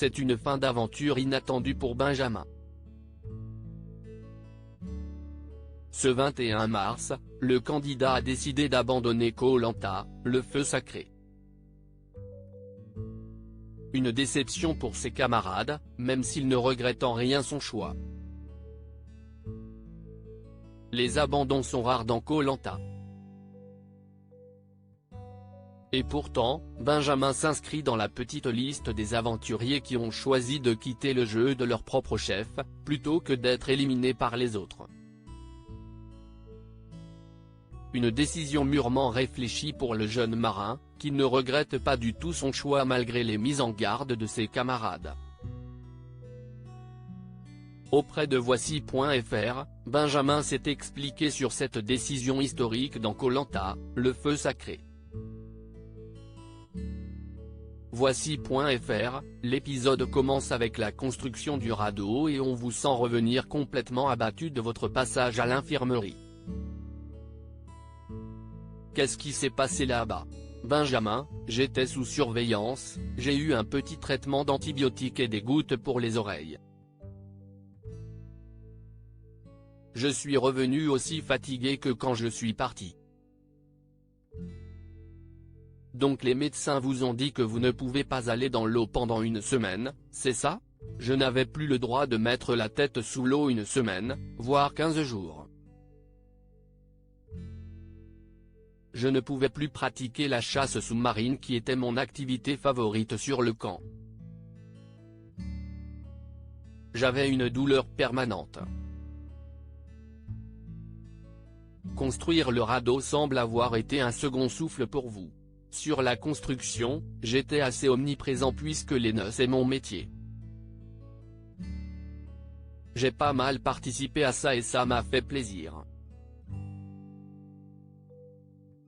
c'est une fin d'aventure inattendue pour Benjamin. Ce 21 mars, le candidat a décidé d'abandonner Koh-Lanta, le feu sacré. Une déception pour ses camarades, même s'il ne regrette en rien son choix. Les abandons sont rares dans Koh-Lanta. Et pourtant, Benjamin s'inscrit dans la petite liste des aventuriers qui ont choisi de quitter le jeu de leur propre chef, plutôt que d'être éliminés par les autres. Une décision mûrement réfléchie pour le jeune marin, qui ne regrette pas du tout son choix malgré les mises en garde de ses camarades. Auprès de Voici.fr, Benjamin s'est expliqué sur cette décision historique dans Koh-Lanta, le feu sacré. Voici.fr, l'épisode commence avec la construction du radeau et on vous sent revenir complètement abattu de votre passage à l'infirmerie. Qu'est-ce qui s'est passé là-bas? Benjamin, j'étais sous surveillance, j'ai eu un petit traitement d'antibiotiques et des gouttes pour les oreilles. Je suis revenu aussi fatigué que quand je suis parti. Donc les médecins vous ont dit que vous ne pouvez pas aller dans l'eau pendant une semaine, c'est ça? Je n'avais plus le droit de mettre la tête sous l'eau une semaine, voire 15 jours. Je ne pouvais plus pratiquer la chasse sous-marine qui était mon activité favorite sur le camp. J'avais une douleur permanente. Construire le radeau semble avoir été un second souffle pour vous. Sur la construction, j'étais assez omniprésent puisque les nœuds c'est mon métier. J'ai pas mal participé à ça et ça m'a fait plaisir.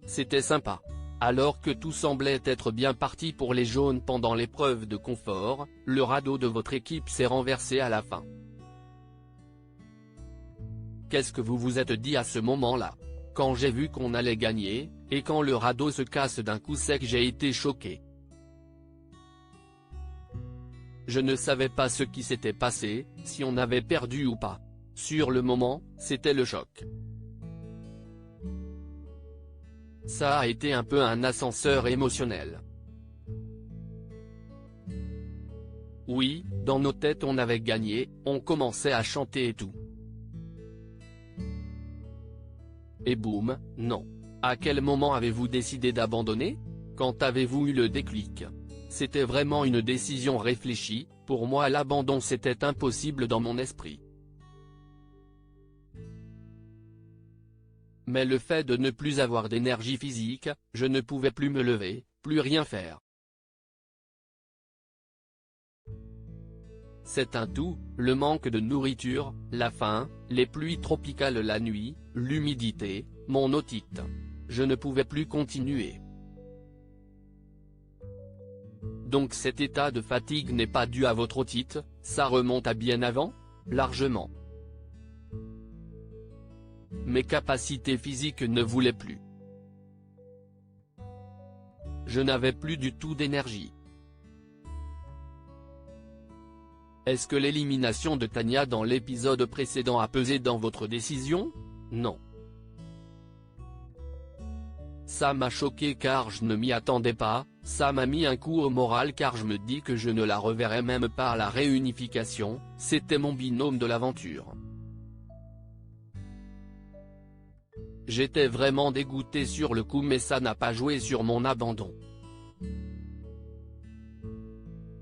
C'était sympa. Alors que tout semblait être bien parti pour les jaunes pendant l'épreuve de confort, le radeau de votre équipe s'est renversé à la fin. Qu'est-ce que vous vous êtes dit à ce moment-là? Quand j'ai vu qu'on allait gagner, et quand le radeau se casse d'un coup sec j'ai été choqué. Je ne savais pas ce qui s'était passé, si on avait perdu ou pas. Sur le moment, c'était le choc. Ça a été un peu un ascenseur émotionnel. Oui, dans nos têtes on avait gagné, on commençait à chanter et tout. Et boum, non. À quel moment avez-vous décidé d'abandonner? Quand avez-vous eu le déclic? C'était vraiment une décision réfléchie, pour moi l'abandon c'était impossible dans mon esprit. Mais le fait de ne plus avoir d'énergie physique, je ne pouvais plus me lever, plus rien faire. C'est un tout, le manque de nourriture, la faim, les pluies tropicales la nuit, l'humidité, mon otite. Je ne pouvais plus continuer. Donc cet état de fatigue n'est pas dû à votre otite, ça remonte à bien avant? Largement. Mes capacités physiques ne voulaient plus. Je n'avais plus du tout d'énergie. Est-ce que l'élimination de Tania dans l'épisode précédent a pesé dans votre décision? Non. Ça m'a choqué car je ne m'y attendais pas, ça m'a mis un coup au moral car je me dis que je ne la reverrai même pas à la réunification, c'était mon binôme de l'aventure. J'étais vraiment dégoûté sur le coup mais ça n'a pas joué sur mon abandon.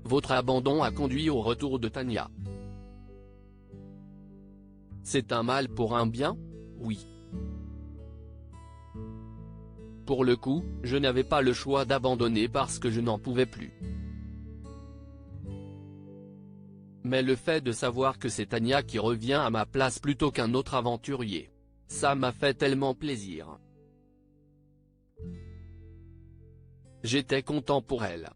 Votre abandon a conduit au retour de Tania. C'est un mal pour un bien? Oui. Pour le coup, je n'avais pas le choix d'abandonner parce que je n'en pouvais plus. Mais le fait de savoir que c'est Tania qui revient à ma place plutôt qu'un autre aventurier, ça m'a fait tellement plaisir. J'étais content pour elle.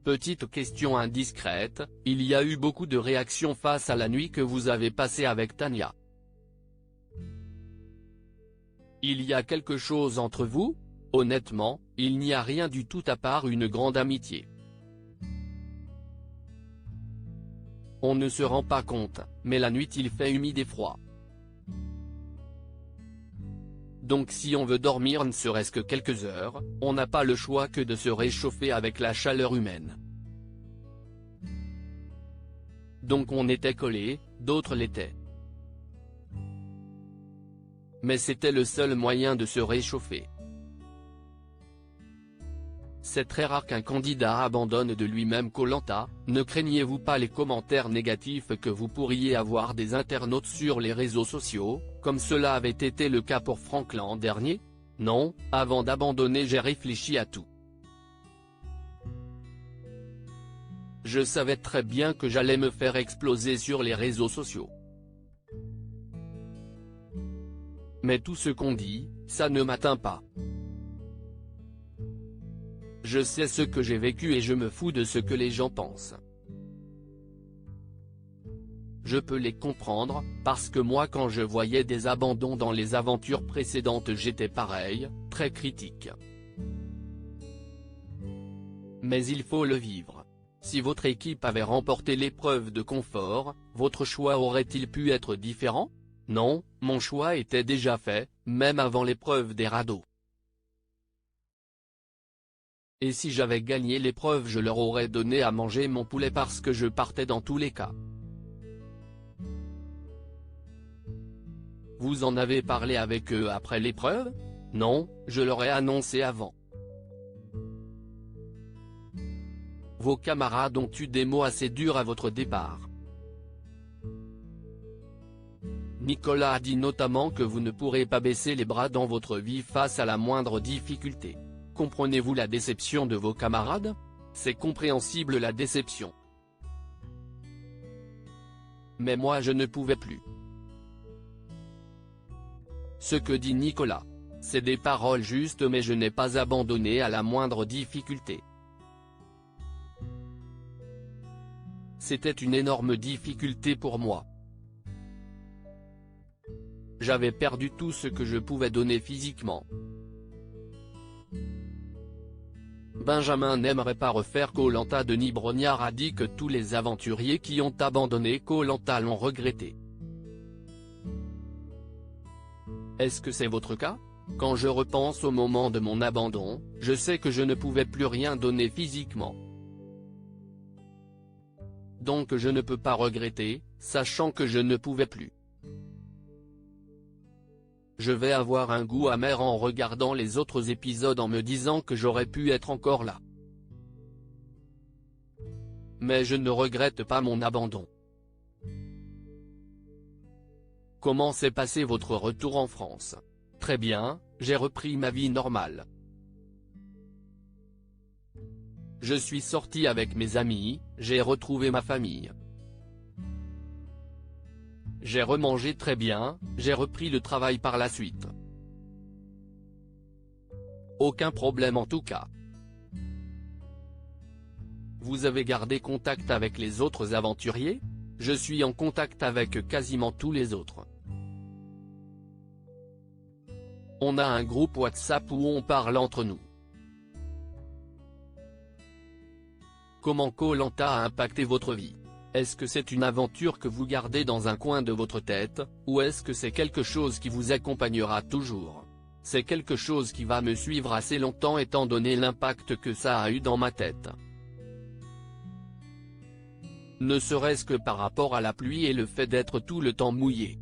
Petite question indiscrète, il y a eu beaucoup de réactions face à la nuit que vous avez passée avec Tania. Il y a quelque chose entre vous? Honnêtement, il n'y a rien du tout à part une grande amitié. On ne se rend pas compte, mais la nuit il fait humide et froid. Donc si on veut dormir ne serait-ce que quelques heures, on n'a pas le choix que de se réchauffer avec la chaleur humaine. Donc on était collés, d'autres l'étaient. Mais c'était le seul moyen de se réchauffer. C'est très rare qu'un candidat abandonne de lui-même Koh-Lanta. Ne craignez-vous pas les commentaires négatifs que vous pourriez avoir des internautes sur les réseaux sociaux, comme cela avait été le cas pour Franck l'an dernier? Non, avant d'abandonner j'ai réfléchi à tout. Je savais très bien que j'allais me faire exploser sur les réseaux sociaux. Mais tout ce qu'on dit, ça ne m'atteint pas. Je sais ce que j'ai vécu et je me fous de ce que les gens pensent. Je peux les comprendre, parce que moi quand je voyais des abandons dans les aventures précédentes j'étais pareil, très critique. Mais il faut le vivre. Si votre équipe avait remporté l'épreuve de confort, votre choix aurait-il pu être différent? Non, mon choix était déjà fait, même avant l'épreuve des radeaux. Et si j'avais gagné l'épreuve je leur aurais donné à manger mon poulet parce que je partais dans tous les cas. Vous en avez parlé avec eux après l'épreuve? Non, je leur ai annoncé avant. Vos camarades ont eu des mots assez durs à votre départ. Nicolas a dit notamment que vous ne pourrez pas baisser les bras dans votre vie face à la moindre difficulté. Comprenez-vous la déception de vos camarades? C'est compréhensible la déception. Mais moi je ne pouvais plus. Ce que dit Nicolas, c'est des paroles justes mais je n'ai pas abandonné à la moindre difficulté. C'était une énorme difficulté pour moi. J'avais perdu tout ce que je pouvais donner physiquement. Benjamin n'aimerait pas refaire Koh-Lanta. Denis Brognard a dit que tous les aventuriers qui ont abandonné Koh-Lanta l'ont regretté. Est-ce que c'est votre cas? Quand je repense au moment de mon abandon, je sais que je ne pouvais plus rien donner physiquement. Donc je ne peux pas regretter, sachant que je ne pouvais plus. Je vais avoir un goût amer en regardant les autres épisodes en me disant que j'aurais pu être encore là. Mais je ne regrette pas mon abandon. Comment s'est passé votre retour en France? Très bien, j'ai repris ma vie normale. Je suis sorti avec mes amis, j'ai retrouvé ma famille. J'ai remangé très bien, j'ai repris le travail par la suite. Aucun problème en tout cas. Vous avez gardé contact avec les autres aventuriers? Je suis en contact avec quasiment tous les autres. On a un groupe WhatsApp où on parle entre nous. Comment Koh-Lanta a impacté votre vie? Est-ce que c'est une aventure que vous gardez dans un coin de votre tête, ou est-ce que c'est quelque chose qui vous accompagnera toujours? C'est quelque chose qui va me suivre assez longtemps étant donné l'impact que ça a eu dans ma tête. Ne serait-ce que par rapport à la pluie et le fait d'être tout le temps mouillé.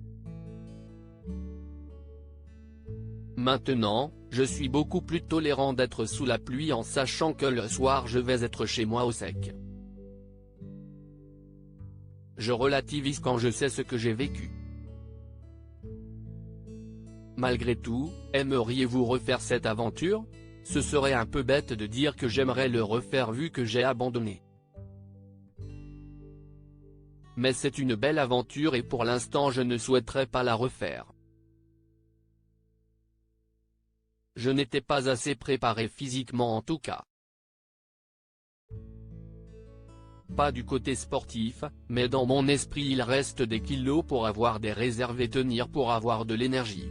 Maintenant, je suis beaucoup plus tolérant d'être sous la pluie en sachant que le soir je vais être chez moi au sec. Je relativise quand je sais ce que j'ai vécu. Malgré tout, aimeriez-vous refaire cette aventure? Ce serait un peu bête de dire que j'aimerais le refaire vu que j'ai abandonné. Mais c'est une belle aventure et pour l'instant je ne souhaiterais pas la refaire. Je n'étais pas assez préparé physiquement en tout cas. Pas du côté sportif, mais dans mon esprit il reste des kilos pour avoir des réserves et tenir pour avoir de l'énergie.